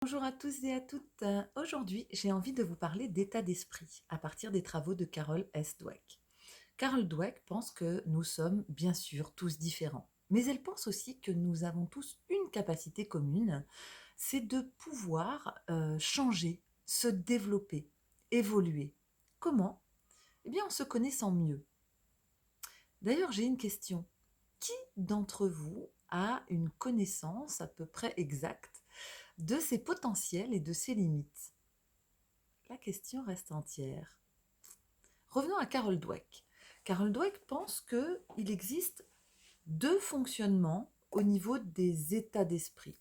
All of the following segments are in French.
Bonjour à tous et à toutes. Aujourd'hui, j'ai envie de vous parler d'état d'esprit à partir des travaux de Carol S. Dweck. Carol Dweck pense que nous sommes bien sûr tous différents, mais elle pense aussi que nous avons tous une capacité commune, c'est de pouvoir changer, se développer, évoluer. Comment? Eh bien en se connaissant mieux. D'ailleurs, j'ai une question. Qui d'entre vous a une connaissance à peu près exacte de ses potentiels et de ses limites? La question reste entière. Revenons à Carol Dweck. Carol Dweck pense qu'il existe deux fonctionnements au niveau des états d'esprit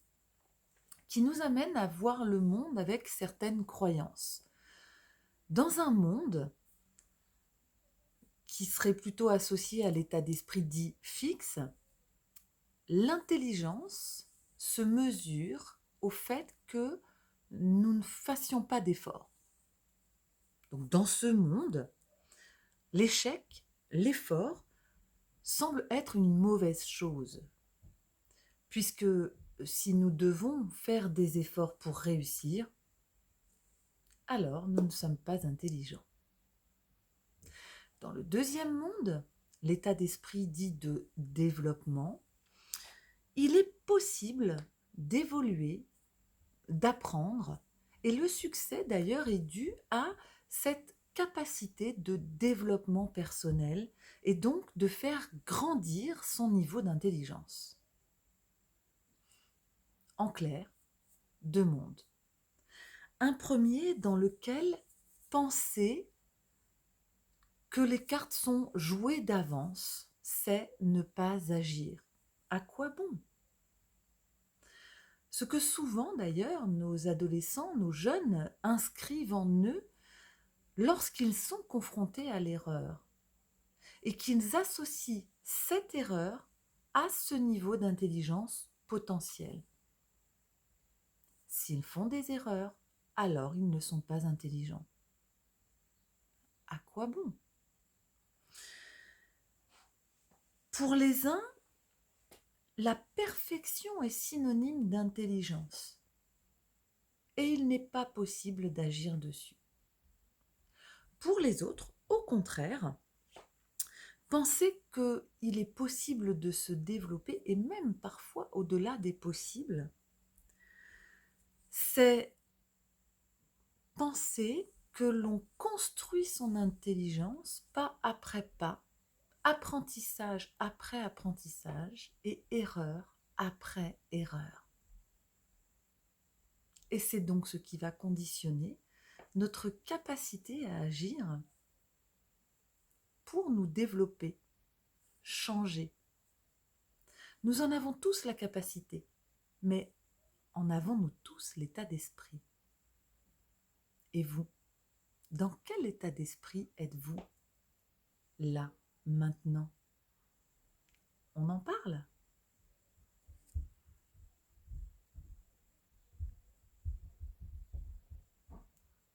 qui nous amènent à voir le monde avec certaines croyances. Dans un monde qui serait plutôt associé à l'état d'esprit dit fixe, l'intelligence se mesure au fait que nous ne fassions pas d'efforts. Donc dans ce monde, l'échec, l'effort, semble être une mauvaise chose, puisque si nous devons faire des efforts pour réussir, alors nous ne sommes pas intelligents. Dans le deuxième monde, l'état d'esprit dit de développement, il est possible d'évoluer, d'apprendre, et le succès d'ailleurs est dû à cette capacité de développement personnel et donc de faire grandir son niveau d'intelligence. En clair, deux mondes. Un premier dans lequel penser que les cartes sont jouées d'avance, c'est ne pas agir. À quoi bon? Ce que souvent d'ailleurs nos adolescents, nos jeunes inscrivent en eux lorsqu'ils sont confrontés à l'erreur et qu'ils associent cette erreur à ce niveau d'intelligence potentiel. S'ils font des erreurs, alors ils ne sont pas intelligents. À quoi bon? Pour les uns, la perfection est synonyme d'intelligence et il n'est pas possible d'agir dessus. Pour les autres, au contraire, penser qu'il est possible de se développer et même parfois au-delà des possibles, c'est penser que l'on construit son intelligence pas après pas, apprentissage après apprentissage et erreur après erreur. Et c'est donc ce qui va conditionner notre capacité à agir pour nous développer, changer. Nous en avons tous la capacité, mais en avons-nous tous l'état d'esprit? Et vous, dans quel état d'esprit êtes-vous là, maintenant? On en parle?